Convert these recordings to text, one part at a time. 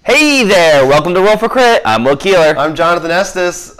Hey there! Welcome to Roll for Crit. I'm Will Keeler. I'm Jonathan Estes.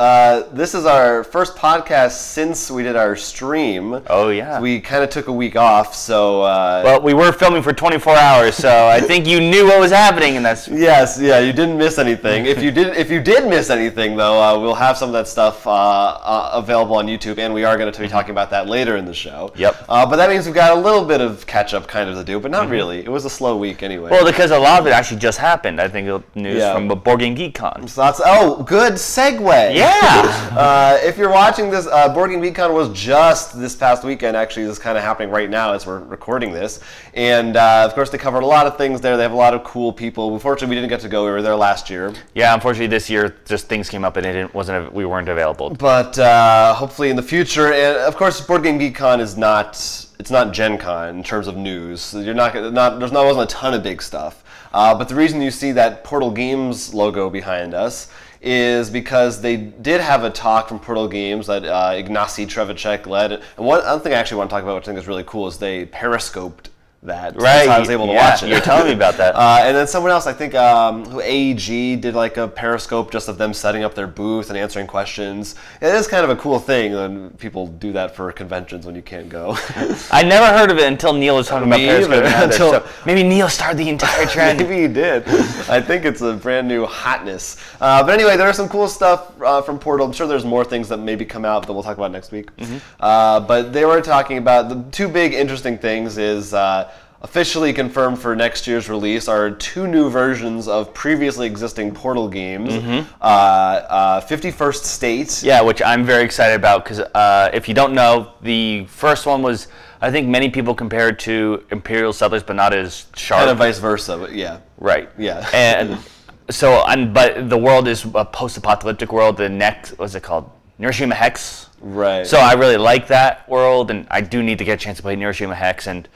This is our first podcast since we did our stream. Oh yeah. We kind of took a week off, so. Well, we were filming for 24 hours, so I think you knew what was happening, and that's. Yes, yeah, you didn't miss anything. If you did miss anything, though, we'll have some of that stuff available on YouTube, and we are going to be talking about that later in the show. Yep. But that means we've got a little bit of catch up kind of to do, but not really. It was a slow week anyway. Well, because a lot of it actually just happened. I think news from BGG.Con. So that's good segue. Yeah. If you're watching this, BGG.Con was just this past weekend. Actually, this is kind of happening right now as we're recording this. And of course, they covered a lot of things there. They have a lot of cool people. Unfortunately, we didn't get to go. We were there last year. Yeah, unfortunately, this year just things came up and we weren't available. But hopefully in the future, and of course, BGG.Con is not. It's not Gen Con in terms of news. There wasn't a ton of big stuff. But the reason you see that Portal Games logo behind us is because they did have a talk from Portal Games that Ignacy Trevicek led. And one other thing I actually want to talk about, which I think is really cool, is they periscoped that. Right. So I was able to watch it. You're telling me about that. And then someone else, I think, who AEG did like a periscope just of them setting up their booth and answering questions. It is kind of a cool thing when people do that for conventions when you can't go. I never heard of it until Neil was talking about periscope. So maybe Neil started the entire trend. Maybe he did. I think it's a brand new hotness. But anyway, there are some cool stuff from Portal. I'm sure there's more things that maybe come out that we'll talk about next week. But they were talking about the two big interesting things is officially confirmed for next year's release are two new versions of previously existing Portal games. 51st State. Yeah, which I'm very excited about because if you don't know, the first one was, I think many people compare it to Imperial Settlers, but not as sharp. Kind of vice versa, but yeah. Right. Yeah. And so, but the world is a post-apocalyptic world. The next, what's it called? Hiroshima Hex. Right. So I really like that world, and I do need to get a chance to play Hiroshima Hex. And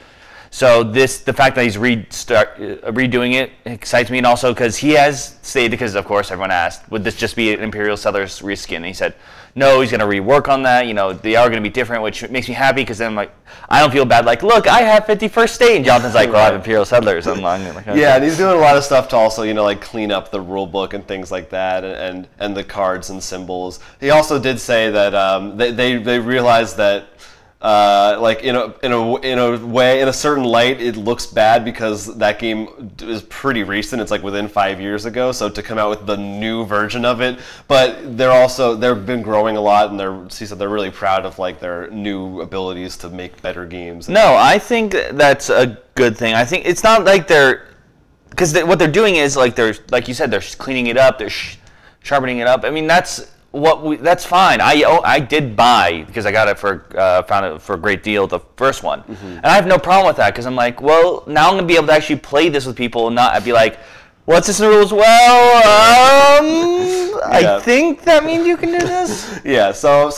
so the fact that he's redoing it excites me, and also because he has stated, because of course everyone asked, would this just be an Imperial Settlers reskin? And he said, no, he's going to rework on that. You know, they are going to be different, which makes me happy because then I'm like, I don't feel bad. Like, look, I have 51st State, and Jonathan's like, well, I have Imperial Settlers. I'm like, okay. Yeah, and he's doing a lot of stuff to also, like clean up the rule book and things like that, and the cards and symbols. He also did say that they realized that. Like in a way, in a certain light, it looks bad because that game is pretty recent. It's like within 5 years ago. So to come out with the new version of it, but they've been growing a lot, and he said they're really proud of like their new abilities to make better games. No, I think that's a good thing. I think it's not like because what they're doing is like like you said, they're cleaning it up, they're sharpening it up. I mean, that's fine. I did buy, because I got it found it for a great deal, the first one, and I have no problem with that because I'm like, well, now I'm gonna be able to actually play this with people and not be like, what's this in the rules? Well, I think that means you can do this. Yeah. So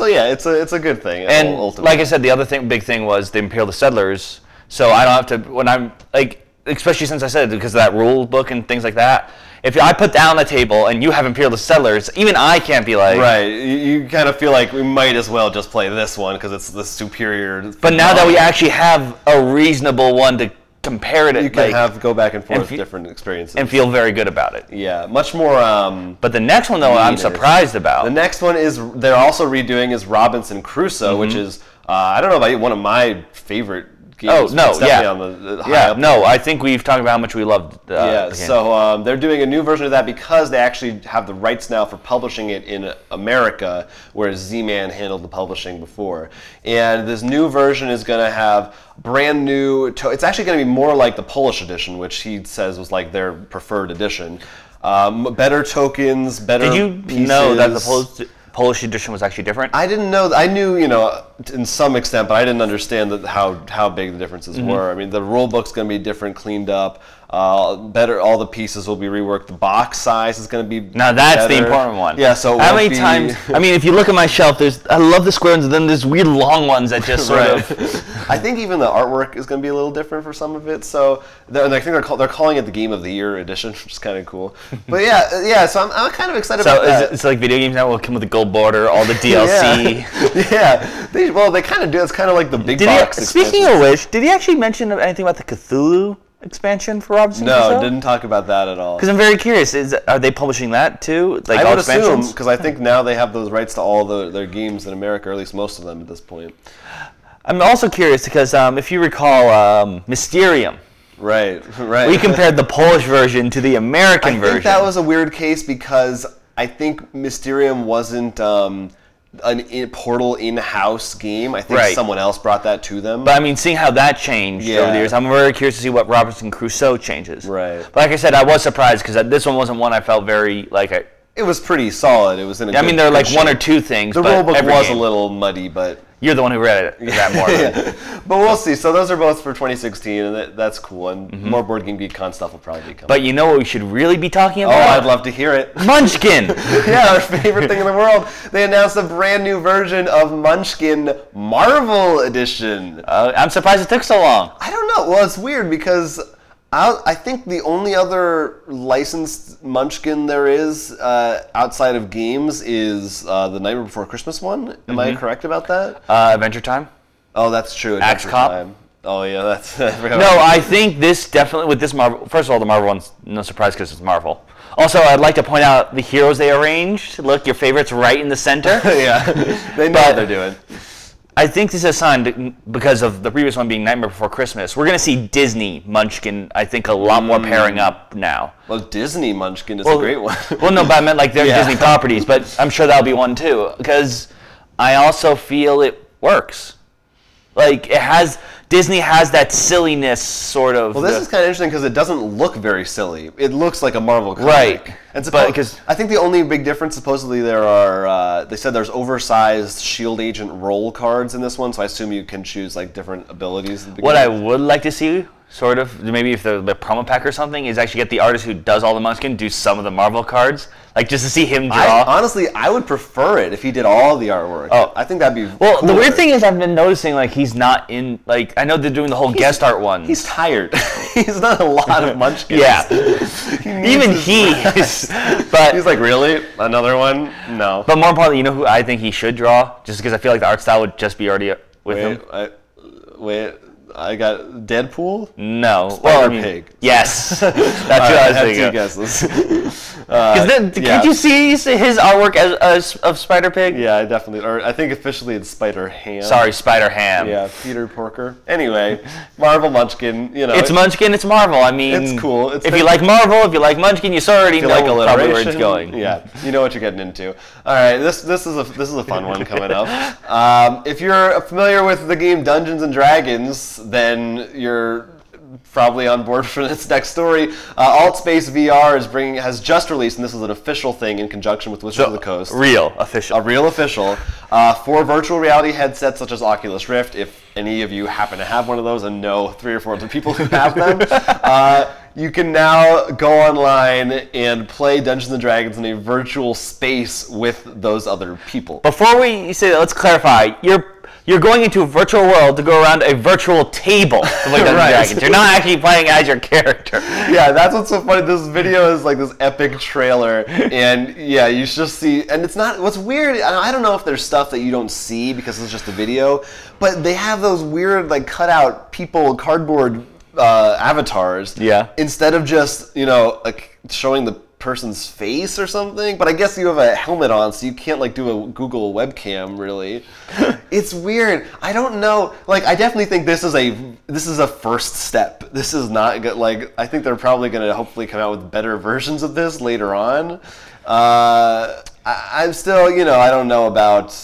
yeah, it's a good thing. And ultimately, like I said, the other big thing was the Imperial Settlers. So I don't have to, when I'm like, especially since I said because of that rule book and things like that. If I put down the table and you have Imperial Settlers, even I can't be like... Right, you kind of feel like we might as well just play this one because it's the superior... But now that we actually have a reasonable one to compare it... You can go back and forth different experiences. And feel very good about it. Yeah, much more... but the next one, though, I'm surprised about. The next one they're also redoing is Robinson Crusoe, which is, I don't know about you, one of my favorite games. Oh, no, yeah. On the high up no, I think we've talked about how much we loved the game. So they're doing a new version of that because they actually have the rights now for publishing it in America, whereas Z-Man handled the publishing before. And this new version is going to have brand new... it's actually going to be more like the Polish edition, which he says was like their preferred edition. Better tokens, better pieces. Did you know that the Polish edition was actually different? I didn't know. I knew, in some extent, but I didn't understand how big the differences were. I mean, the rule book's going to be different, cleaned up. Better, all the pieces will be reworked. The box size is going to be now that's better. The important one. Yeah. So how many times? I mean, if you look at my shelf, I love the square ones, and then there's weird long ones that just sort of. I think even the artwork is going to be a little different for some of it. So I think they're calling it the Game of the Year edition, which is kind of cool. But yeah. So I'm kind of excited about that. It's like video games now will come with a gold border, all the DLC. Yeah. They kind of do. It's kind of like the big box. Speaking of which, did he actually mention anything about the Cthulhu expansion for Robinson No, Crusoe? didn't talk about that at all. Because I'm very curious. Are they publishing that too? Like I all would assume, expansions? because I think now they have those rights to all their games in America, or at least most of them at this point. I'm also curious because if you recall Mysterium, Right. we compared the Polish version to the American version. I think that was a weird case because I think Mysterium wasn't a Portal in-house game. I think someone else brought that to them. But I mean, seeing how that changed over the years, I'm very curious to see what Robinson Crusoe changes. Right. But like I said, I was surprised because this one wasn't one I felt very it was pretty solid. It was in a I mean, there are like one or two things. The rulebook was a little muddy, but you're the one who read that more. Yeah. But we'll see. So those are both for 2016, and that's cool. And more Board Game Geek-Con stuff will probably be coming. But you know what we should really be talking about? Oh, I'd love to hear it. Munchkin! Yeah, our favorite thing in the world. They announced a brand new version of Munchkin Marvel Edition. I'm surprised it took so long. I don't know. Well, it's weird because I think the only other licensed Munchkin there is outside of games is the Nightmare Before Christmas one. Am I correct about that? Adventure Time? Oh, that's true. Axe Adventure Cop? Time. Oh, yeah, that's... No, I think this definitely, with this Marvel... First of all, the Marvel one's no surprise because it's Marvel. Also, I'd like to point out the heroes they arranged. Look, your favorite's right in the center. Yeah, they know what they're doing. I think this is a sign, because of the previous one being Nightmare Before Christmas, we're going to see Disney Munchkin, I think, a lot more pairing up now. Well, Disney Munchkin is a great one. Well, no, but I meant like they're Disney properties, but I'm sure that'll be one too, because I also feel it works. Like, Disney has that silliness sort of. Well, this is kind of interesting because it doesn't look very silly. It looks like a Marvel comic. Right. And I think the only big difference, supposedly, there are, they said there's oversized Shield Agent role cards in this one, so I assume you can choose, like, different abilities. At the what I would like to see, sort of, maybe if the promo pack or something, is actually get the artist who does all the Munchkin do some of the Marvel cards. Like, just to see him draw. Honestly, I would prefer it if he did all the artwork. Oh. I think that'd be Well, cooler. The weird thing is I've been noticing, like, he's not in, like, I know they're doing the whole guest art ones. He's tired. He's done a lot of Munchkins. Yeah. Even he is. But he's like, really? Another one? No. But more importantly, you know who I think he should draw? Just because I feel like the art style would just be already with him. I got Deadpool? No. Spider-Pig. Yes. That's what I was thinking. I have 2 guesses. Could you see his artwork of Spider-Pig? Yeah, I definitely. Or I think officially it's Spider-Ham. Sorry, Spider-Ham. Yeah, Peter Porker. Anyway, Marvel Munchkin, you know. It's Munchkin, it's Marvel. I mean, it's cool. If you like Marvel, if you like Munchkin, you already know probably where it's going. Yeah, you know what you're getting into. All right, this is a fun one coming up. If you're familiar with the game Dungeons and Dragons, then you're probably on board for this next story. Altspace VR has just released, and this is an official thing in conjunction with Wizards of the Coast. Real official. A real official. For virtual reality headsets such as Oculus Rift, if any of you happen to have one of those and know 3 or 4 other people who have them, you can now go online and play Dungeons & Dragons in a virtual space with those other people. Before we say that, let's clarify. You're going into a virtual world to go around a virtual table to play Dungeons & Dragons. You're not actually playing as your character. Yeah, that's what's so funny. This video is like this epic trailer, and yeah, you just see, and it's not, what's weird, I don't know if there's stuff that you don't see because it's just a video, but they have those weird, like, cutout people, cardboard avatars. Yeah. Instead of just, like, showing the person's face or something, but I guess you have a helmet on, so you can't like do a Google webcam really. It's weird. I don't know. Like, I definitely think this is a first step. This is not good. Like, I think they're probably going to hopefully come out with better versions of this later on. I'm still, I don't know about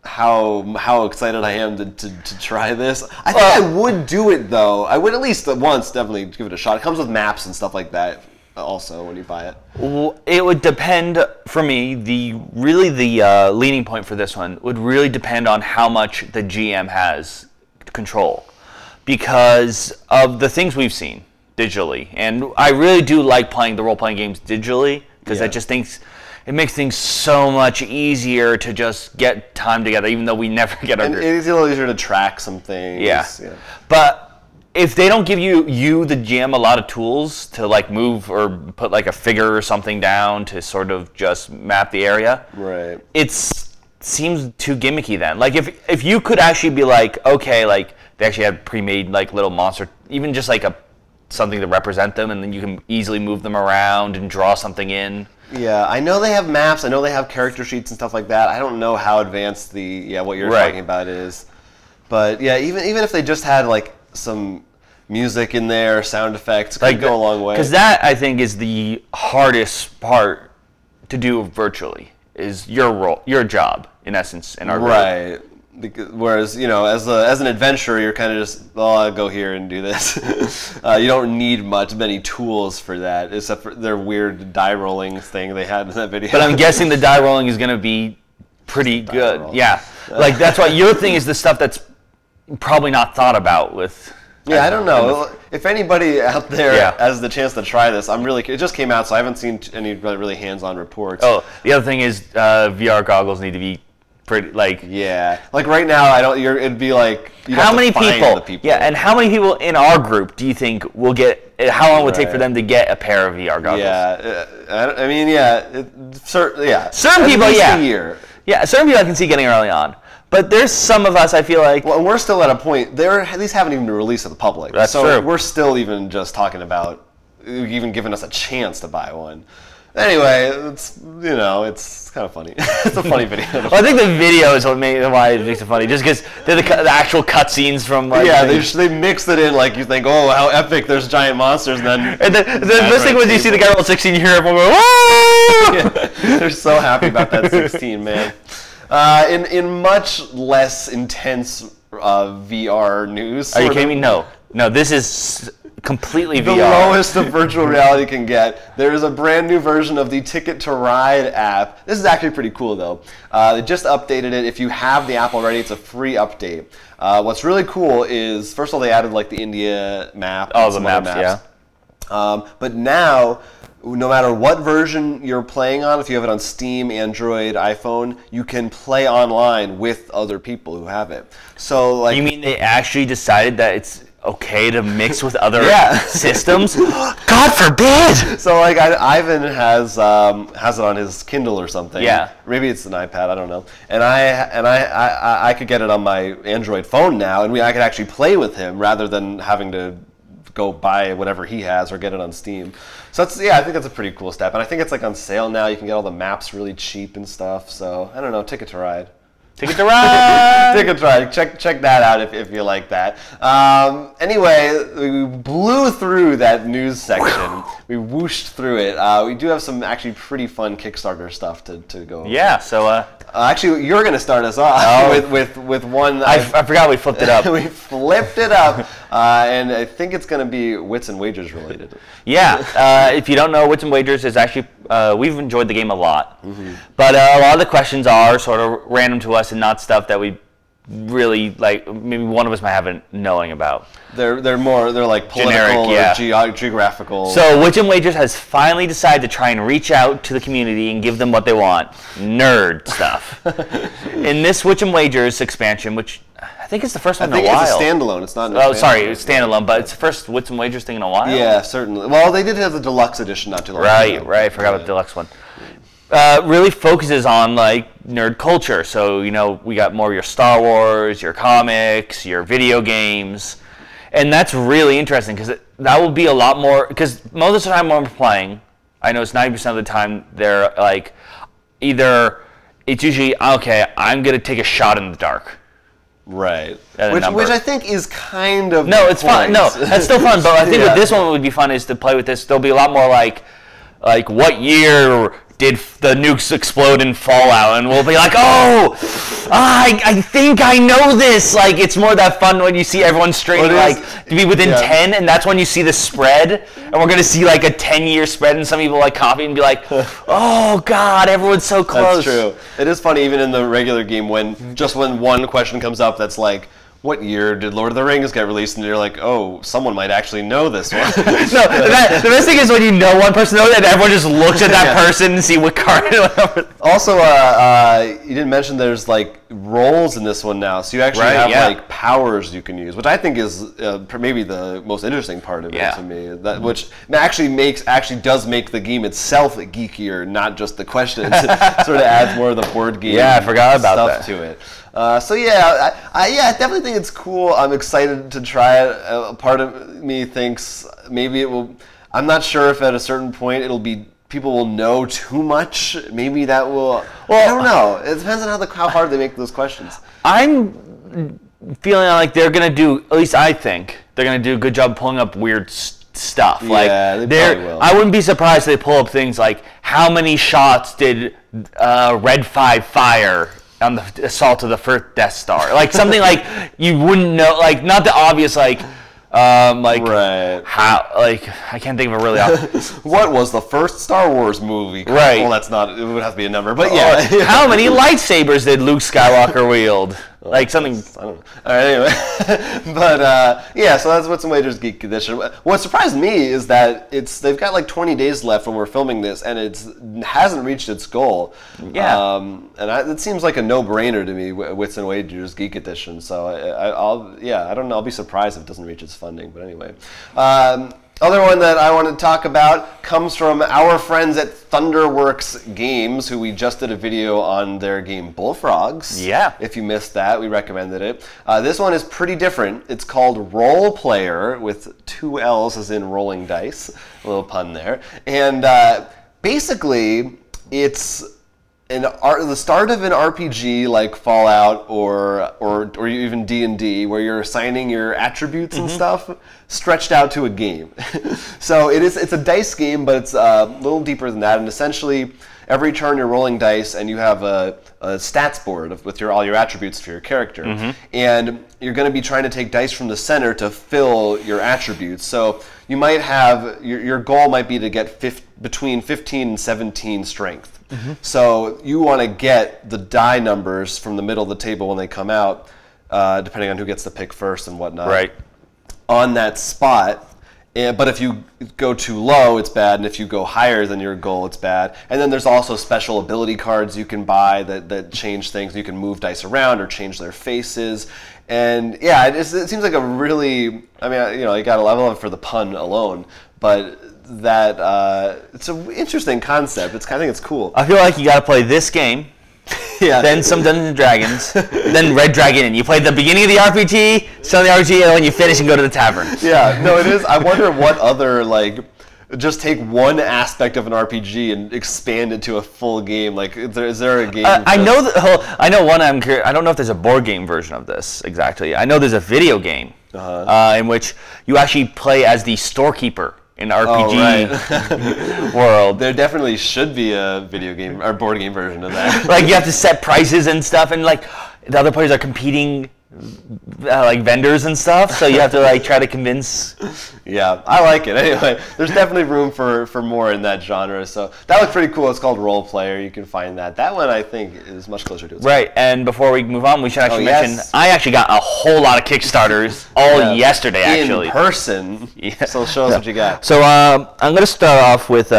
how excited I am to try this. I think I would do it though. I would at least once definitely give it a shot. It comes with maps and stuff like that. Also, when you buy it, it would depend for me. The leaning point for this one would really depend on how much the GM has control, because of the things we've seen digitally, and I really do like playing the role-playing games digitally because I just think it makes things so much easier to just get time together, even though we never get our. And it's a little easier to track some things. Yeah. But if they don't give you the GM a lot of tools to like move or put like a figure or something down to sort of just map the area, right? It seems too gimmicky then. Like if you could actually be like, okay, like they actually had pre-made like little monster, even just like a something to represent them, and then you can easily move them around and draw something in. Yeah, I know they have maps. I know they have character sheets and stuff like that. I don't know how advanced what you're talking about is. But yeah, even if they just had like some music in there, sound effects, could go a long way. Because that, I think, is the hardest part to do virtually, is your role, your job, in essence, in our group. Right. Whereas, you know, as an adventurer, you're kind of just, oh, I'll go here and do this. You don't need many tools for that, except for their weird die rolling thing they had in that video. But I'm guessing the die rolling is going to be pretty good. Roll. Yeah. Like, that's why your thing is the stuff that's probably not thought about with... Yeah, I don't know. If anybody out there has the chance to try this, it just came out, so I haven't seen any really hands-on reports. Oh, the other thing is VR goggles need to be pretty, like... Yeah. Like right now, it'd be like... How many people? Yeah, and how many people in our group do you think will get... How long would it take for them to get a pair of VR goggles? Yeah. I mean, certain people, a year. Yeah, certain people I can see getting early on. But there's some of us, I feel like... Well, and we're still at a point... These haven't even been released to the public. That's so true. We're still even just talking about even giving us a chance to buy one. Anyway, it's kind of funny. It's a funny video. Well, I think the video is why it makes it funny. Just because they're the actual cutscenes from... Like, yeah, they mixed it in like you think, oh, how epic, there's giant monsters, and then... And the best thing was you see the guy roll 16, you hear everyone go, whoa! Yeah, they're so happy about that 16, man. In much less intense VR news. Are you kidding me? No, this is completely VR. The lowest of virtual reality can get. There is a brand new version of the Ticket to Ride app. This is actually pretty cool, though. They just updated it. If you have the app already, it's a free update. What's really cool is, first of all, they added like the India map. Oh, the maps, yeah. But now, no matter what version you're playing on, if you have it on Steam, Android, iPhone, you can play online with other people who have it. So, like, you mean they actually decided that it's okay to mix with other systems? God forbid! So, like, Ivan has it on his Kindle or something. Yeah. Maybe it's an iPad. I don't know. And I could get it on my Android phone now, and I could actually play with him rather than having to go buy whatever he has or get it on Steam. So I think that's a pretty cool step, and I think it's like on sale now. You can get all the maps really cheap and stuff. So I don't know, Ticket to Ride. Ticket to Ride. Ticket to Ride. Check that out if you like that. Anyway, we blew through that news section. We whooshed through it. We do have some actually pretty fun Kickstarter stuff to go over. Yeah. So actually, you're going to start us off with one. I forgot we flipped it up. We flipped it up, and I think it's going to be Wits and Wagers related. Yeah. If you don't know, Wits and Wagers is actually we've enjoyed the game a lot, but a lot of the questions are sort of random to us and not stuff that we really like. Maybe one of us might have a knowing about. They're like political generic, or geographical. So Wits and Wagers has finally decided to try and reach out to the community and give them what they want: nerd stuff. In this Wits and Wagers expansion, which I think it's the first one in a while. I think it's a standalone. It's not. It's standalone, but it's the first Wits and Wagers thing in a while. Yeah, certainly. Well, they did have the deluxe edition not too long ago. Right. I forgot about the deluxe one. Really focuses on like nerd culture. So we got more of your Star Wars, your comics, your video games, and that's really interesting because that will be a lot more. Because most of the time when we're playing, I know it's 90% of the time they're like either it's usually okay. I'm gonna take a shot in the dark. Right. Which I think is kind of it's fun. No, that's still fun. But I think with this one, what would be fun is to play with this. There'll be a lot more like what year did the nukes explode in Fallout, and we'll be like, I think I know this. Like, it's more that fun when you see everyone straining to be within 10, and that's when you see the spread, and we're gonna see like a 10-year spread, and some people like copy and be like, oh God, everyone's so close. That's true. It is funny even in the regular game when one question comes up that's like, what year did Lord of the Rings get released? And you're like, oh, someone might actually know this one. No, the best thing is when you know one person knows it, and everyone just looks at that person and see what card. Also, you didn't mention there's like roles in this one now, so you actually have like powers you can use, which I think is maybe the most interesting part of it to me. That which actually does make the game itself geekier, not just the questions. It sort of adds more of the board game. Yeah, I forgot about stuff to it. So yeah, I definitely think it's cool. I'm excited to try it. A part of me thinks maybe it will. I'm not sure if at a certain point people will know too much. Maybe that will. Well, I don't know. It depends on how hard they make those questions. I'm feeling like they're gonna do. At least I think they're gonna do a good job pulling up weird stuff. Yeah, like, they probably will. I wouldn't be surprised if they pull up things like how many shots did Red 5 fire on the assault of the first Death Star? Like something like you wouldn't know. Like not the obvious like. How, like, I can't think of a really what was the first Star Wars movie? Right. Well, that's not, it would have to be a number, but yeah. How many lightsabers did Luke Skywalker wield? Like something. I don't know. All right, anyway. But yeah, so that's what's in Wager's Geek Edition. What surprised me is that they've got like 20 days left when we're filming this, and it hasn't reached its goal. Yeah. It seems like a no-brainer to me, Wits and Wagers Geek Edition. So I don't know. I'll be surprised if it doesn't reach its funding. But anyway. Other one that I want to talk about comes from our friends at Thunderworks Games, who we just did a video on their game Bullfrogs. Yeah. If you missed that, we recommended it. This one is pretty different. It's called Roll Player, with 2 L's as in rolling dice. A little pun there. And basically, it's the start of an RPG like Fallout or even D&D, where you're assigning your attributes and stuff stretched out to a game. So it's a dice game, but it's a little deeper than that. And essentially, every turn you're rolling dice, and you have a stats board with all your attributes for your character. And you're going to be trying to take dice from the center to fill your attributes. So you might have your goal might be to get between 15 and 17 strength. So you want to get the die numbers from the middle of the table when they come out, depending on who gets to pick first and whatnot. Right. On that spot. But if you go too low, it's bad, and if you go higher than your goal, it's bad. And then there's also special ability cards you can buy that change things. You can move dice around or change their faces. And yeah, it seems like a really, I mean, you got to level up for the pun alone, but that it's an interesting concept. I think it's cool. I feel like you got to play this game. Yeah. Then some Dungeons and Dragons, then Red Dragon, and you play the beginning of the RPG, some of the RPG, and when you finish and go to the tavern. Yeah, no, it is. I wonder what other, like, just take one aspect of an RPG and expand it to a full game. Like, is there a game? I know one. I'm curious. I don't know if there's a board game version of this exactly. I know there's a video game in which you actually play as the storekeeper in RPG world. There definitely should be a video game or board game version of that. Like you have to set prices and stuff, and like the other players are competing, like vendors and stuff. So you have to like try to convince. Yeah, I like it. Anyway, there's definitely room for more in that genre. So that looks pretty cool. It's called Roll Player. You can find that. That one I think is much closer to it. Right. And before we move on, we should actually mention I actually got a whole lot of Kickstarters yesterday. Actually, in person. Yeah. So show us what you got. So I'm going to start off with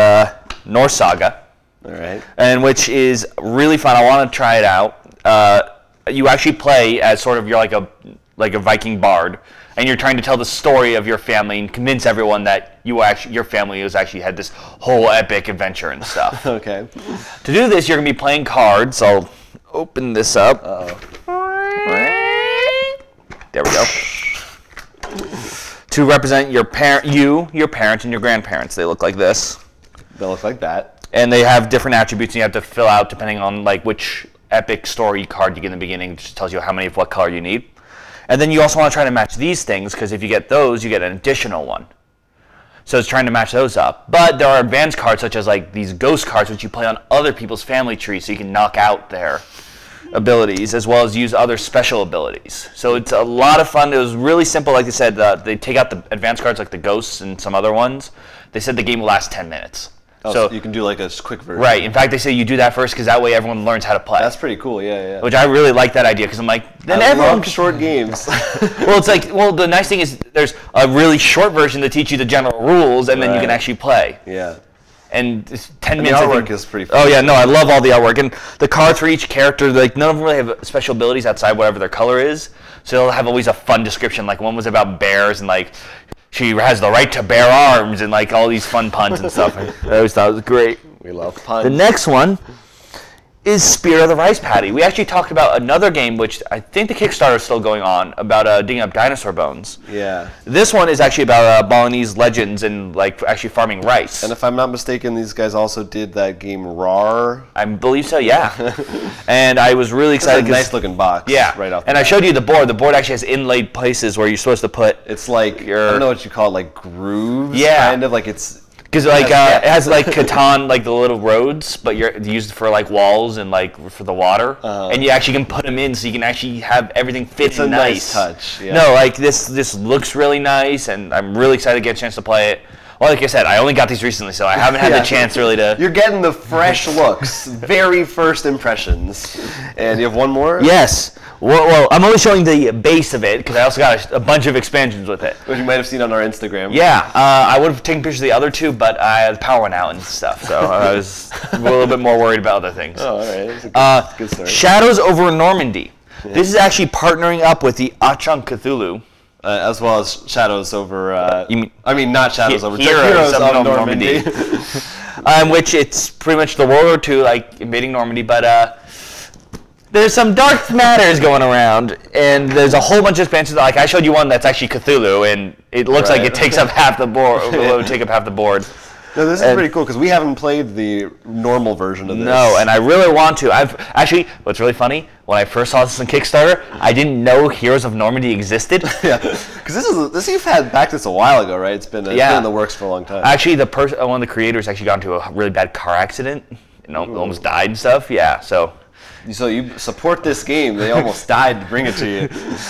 Norse Saga. All right. And which is really fun. I want to try it out. You actually play as sort of you're like a Viking bard, and you're trying to tell the story of your family and convince everyone that your family has actually had this whole epic adventure and stuff. Okay. To do this, you're gonna be playing cards. I'll open this up. There we go. To represent your parents, and your grandparents. They look like this. They look like that. And they have different attributes, and you have to fill out depending on like which epic story card you get in the beginning. It just tells you how many of what color you need. And then you also want to try to match these things, because if you get those, you get an additional one. So it's trying to match those up. But there are advanced cards, such as like these ghost cards, which you play on other people's family trees, so you can knock out their abilities, as well as use other special abilities. So it's a lot of fun. It was really simple. Like I said, they take out the advanced cards like the ghosts and some other ones. They said the game will last 10 minutes. Oh, so you can do like a quick version. Right. In fact, they say you do that first because that way everyone learns how to play. That's pretty cool. Yeah. Which I really like that idea, because I'm like, then everyone love short games. Well, it's like, the nice thing is there's a really short version to teach you the general rules, and then you can actually play. Yeah. And 10 And minutes. the artwork is pretty fun. Oh yeah, no, I love all the artwork, and the cards for each character. Like none of them really have special abilities outside whatever their color is. So they'll have always a fun description. Like one was about bears, and like she has the right to bear arms, and like all these fun puns and stuff. I always thought it was great. We love puns. The next one is Spear of the Rice Paddy. We actually talked about another game, which I think the Kickstarter is still going on, about digging up dinosaur bones. Yeah. This one is actually about Balinese legends and like actually farming rice. And if I'm not mistaken, these guys also did that game RAR. I believe so, yeah. And I was really excited. It's a nice looking box. Yeah. Right off. And I showed you the board. The board actually has inlaid places where you're supposed to put. It's like I don't know what you call it, like grooves. Yeah. Kind of like it's. Because like it has like Catan, like the little roads, but you're used for like walls and like for the water, and you actually can put them in, so you can actually have everything fit It's a nice touch. Yeah. No, like this looks really nice, and I'm really excited to get a chance to play it. Well, like I said, I only got these recently, so I haven't had the chance really to. You're getting the fresh looks, very first impressions, and you have one more. Yes. Well, I'm only showing the base of it because I also got a bunch of expansions with it. Which you might have seen on our Instagram. Yeah, I would have taken pictures of the other two, but the power went out and stuff, so I was a little bit more worried about other things. Oh, all right. That's a good story. Shadows over Normandy. Yeah. This is actually partnering up with the Achung Cthulhu. As well as Shadows over... I mean, not Shadows over... Heroes of Normandy. Which it's pretty much the World War II, like, invading Normandy, but... there's some dark matters going around, and there's a whole bunch of expansions. Like I showed you one that's actually Cthulhu, and it looks like it takes up half the board. It would take up half the board. No, this is pretty cool because we haven't played the normal version of this. No, and I really want to. I've actually. What's really funny? When I first saw this on Kickstarter, I didn't know Heroes of Normandy existed. Yeah, because this you've had back this a while ago, right? It's been in the works for a long time. Actually, one of the creators actually got into a really bad car accident. Almost died and stuff. Yeah, so. So you support this game. They almost died to bring it to you.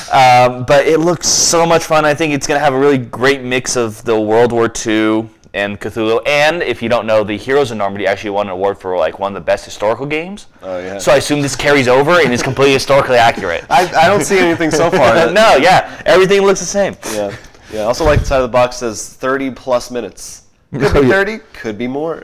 But it looks so much fun. I think it's going to have a really great mix of the World War II and Cthulhu. And if you don't know, the Heroes of Normandy actually won an award for like one of the best historical games. Oh, yeah. So I assume this carries over and is completely historically accurate. I don't see anything so far. No, yeah. Everything looks the same. Yeah. I also like the side of the box says 30 plus minutes. Could be 30, could be more.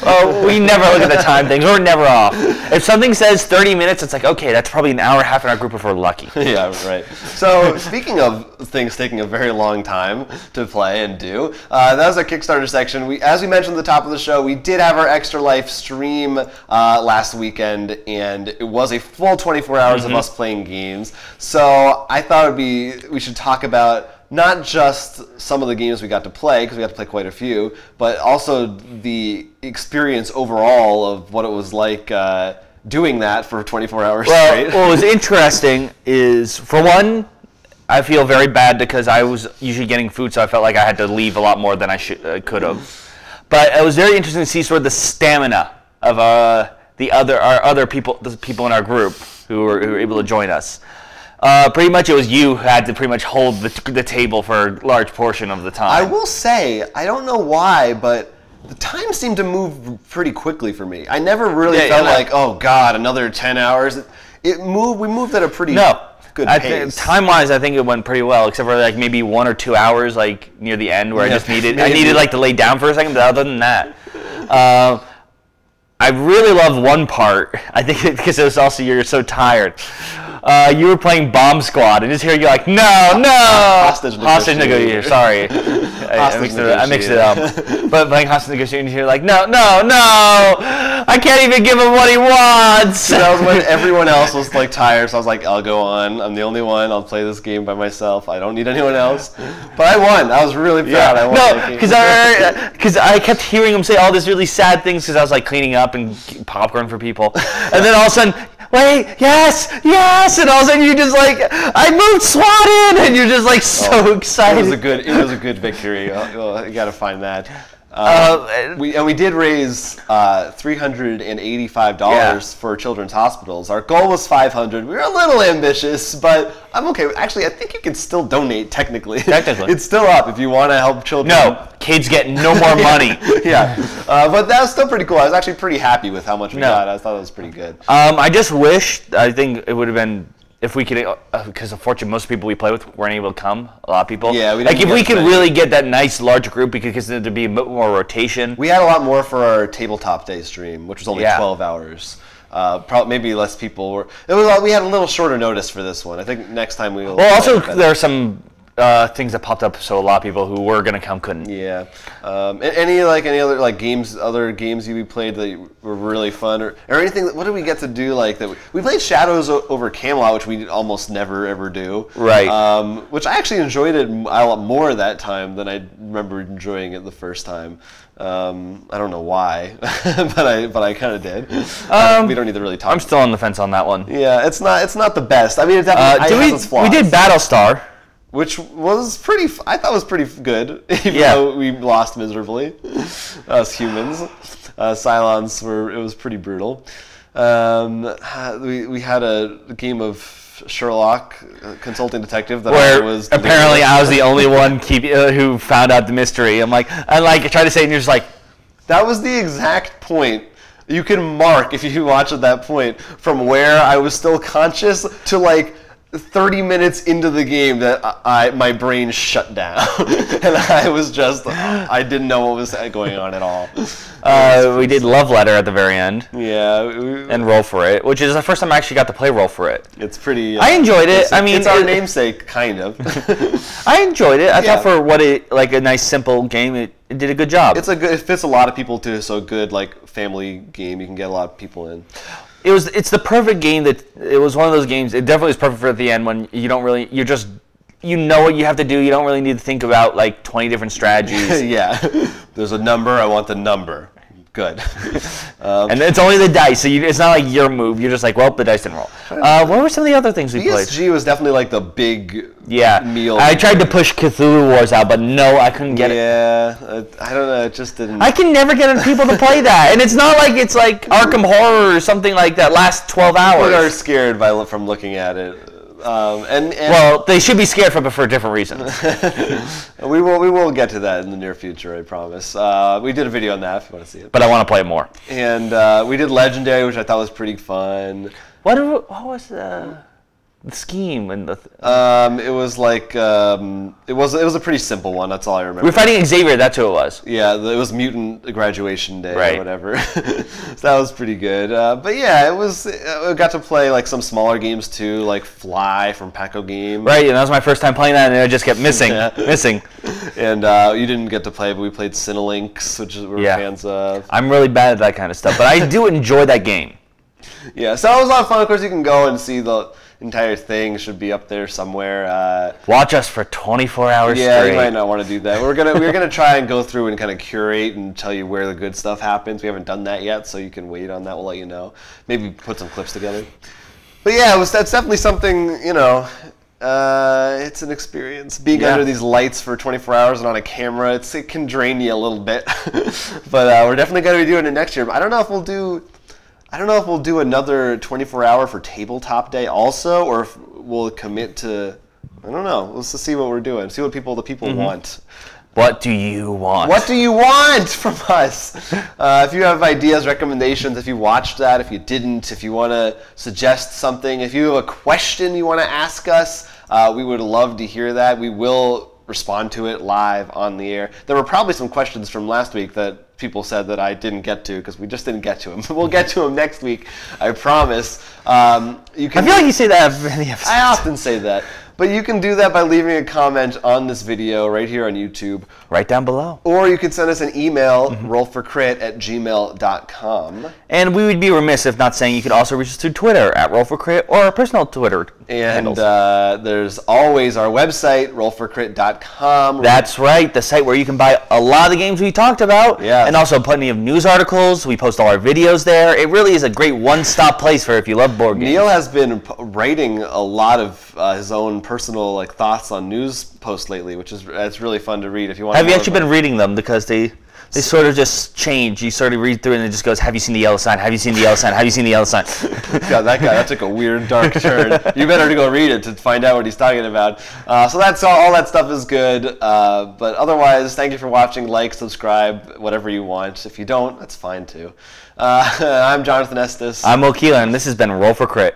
Oh, we never look at the time things. We're never off. If something says 30 minutes, it's like, okay, that's probably an hour and a half in our group if we're lucky. Yeah, right. So speaking of things taking a very long time to play and do, that was our Kickstarter section. As we mentioned at the top of the show, we did have our Extra Life stream last weekend, and it was a full 24 hours of us playing games. So I thought we should talk about not just some of the games we got to play, because we got to play quite a few, but also the experience overall of what it was like doing that for 24 hours straight. What was interesting is, for one, I feel very bad because I was usually getting food, so I felt like I had to leave a lot more than I could have. But it was very interesting to see sort of the stamina of our other people, the people in our group who were able to join us. Pretty much it was you who had to pretty much hold the table for a large portion of the time. I will say, I don't know why, but the time seemed to move pretty quickly for me. I never really felt like, oh God, another 10 hours. We moved at a pretty good pace. Time-wise, I think it went pretty well, except for like maybe 1 or 2 hours like near the end where I needed like to lay down for a second, but other than that. I really love one part, I think because it was also you're so tired. You were playing Bomb Squad, and just hearing you like, no, hostage negotiator. Sorry, I mixed it up. But playing hostage negotiator, you're like, no, I can't even give him what he wants. So that was when everyone else was like tired. So I was like, I'll go on. I'm the only one. I'll play this game by myself. I don't need anyone else. But I won. I was really proud. I won. No, because I kept hearing him say all these really sad things because I was like cleaning up and popcorn for people, and then all of a sudden. Wait, yes, and all of a sudden you just like, I moved SWAT in, and you're just like so excited. It was a good victory. You gotta find that. We did raise $385 for children's hospitals. Our goal was $500. We were a little ambitious, but I'm okay. Actually, I think you can still donate technically. It's still up if you want to help children. No, kids get no more money. Yeah, but that was still pretty cool. I was actually pretty happy with how much we got. I thought it was pretty good. I just wish, I think it would have been if we could, because unfortunately most people we play with weren't able to come. A lot of people. Yeah, like if we could really get that nice large group, because there'd be a bit more rotation. We had a lot more for our tabletop day stream, which was only 12 hours. Probably maybe less people were. We had a little shorter notice for this one. I think next time we will. Well, also there are some things that popped up, so a lot of people who were gonna come couldn't. Yeah. Any other like games, other games you played that were really fun, or anything? What did we get to do like that? We played Shadows over Camelot, which we almost never ever do. Right. Which I actually enjoyed it a lot more that time than I remember enjoying it the first time. I don't know why, but I kind of did. We don't need to really talk. I'm still on the fence on that one. Yeah, it's not the best. I mean, it definitely has its flaws. We did Battlestar, which was I thought was pretty good, even Yeah. though we lost miserably as humans. Cylons it was pretty brutal. We had a game of Sherlock, consulting detective, that where I was apparently I was the only one who found out the mystery. I'm like, I try to say it, and you're just like, that was the exact point. You can mark, if you watch at that point, from where I was still conscious to like 30 minutes into the game that my brain shut down. And I didn't know what was going on at all. We did Love Letter at the very end. Yeah. And Roll for It, which is the first time I actually got to play Roll for It. It's pretty... I enjoyed it. It's our namesake, kind of. I enjoyed it. I thought for like a nice, simple game, it did a good job. It fits a lot of people too, so good like family game. You can get a lot of people in. It's the perfect game it was one of those games. It definitely is perfect for at the end when you don't really, you know what you have to do. You don't really need to think about like 20 different strategies. Yeah. There's a number. I want the number. Good. And it's only the dice, so it's not like your move. You're just like, well, the dice didn't roll. What were some of the other things we played? BGG was definitely like the big meal. I tried to push Cthulhu Wars out, but no, I couldn't get it. Yeah, I don't know. It just didn't. I can never get people to play that, and it's not like it's like Arkham Horror or something like that. Lasts 12 hours. People are scared from looking at it. Well, they should be scared for different reasons. we will get to that in the near future, I promise. We did a video on that if you want to see it. But I want to play it more. And we did Legendary, which I thought was pretty fun. What was the scheme and it was like it was a pretty simple one. That's all I remember. We were fighting Xavier. That's who it was. Yeah, it was Mutant Graduation Day or whatever. So that was pretty good. But yeah, it was. I got to play like some smaller games too, like Fly from Paco Game. Right, and that was my first time playing that, and I just kept missing. And you didn't get to play, but we played Cinelinx, which we're fans of. I'm really bad at that kind of stuff, but I do enjoy that game. Yeah, so it was a lot of fun. Of course, you can go and see the entire thing. Should be up there somewhere. Watch us for 24 hours straight. Yeah, you might not want to do that. We're gonna try and go through and kind of curate and tell you where the good stuff happens. We haven't done that yet, so you can wait on that. We'll let you know. Maybe put some clips together. But yeah, that's definitely something. It's an experience. Being under these lights for 24 hours and on a camera, it can drain you a little bit. But we're definitely going to be doing it next year. But I don't know if we'll do another 24-hour for tabletop day also, or if we'll commit to. I don't know. Let's just see what we're doing. See what the people want. What do you want? What do you want from us? If you have ideas, recommendations, if you watched that, if you didn't, if you want to suggest something, if you have a question you want to ask us, we would love to hear that. We will respond to it live on the air. There were probably some questions from last week that people said that I didn't get to because we just didn't get to them. We'll get to them next week, I promise. I feel like you say that every episode. I often say that. But you can do that by leaving a comment on this video right here on YouTube. Right down below. Or you can send us an email, rollforcrit@gmail.com. And we would be remiss if not saying you could also reach us through Twitter at rollforcrit or our personal Twitter handles. There's always our website, rollforcrit.com. That's right, the site where you can buy a lot of the games we talked about. Yes. And also plenty of news articles. We post all our videos there. It really is a great one-stop place for if you love board games. Neil has been writing a lot of his own personal thoughts on news posts lately, which is really fun to read. If you want. Have you actually been reading them? Because they sort of just change. You sort of read through and it just goes, have you seen the yellow sign? Have you seen the yellow sign? Have you seen the yellow sign? God, that took a weird dark turn. You better go read it to find out what he's talking about. So that's all that stuff is good. But otherwise, thank you for watching. Like, subscribe, whatever you want. If you don't, that's fine too. I'm Jonathan Estes. I'm Okila, and this has been Roll for Crit.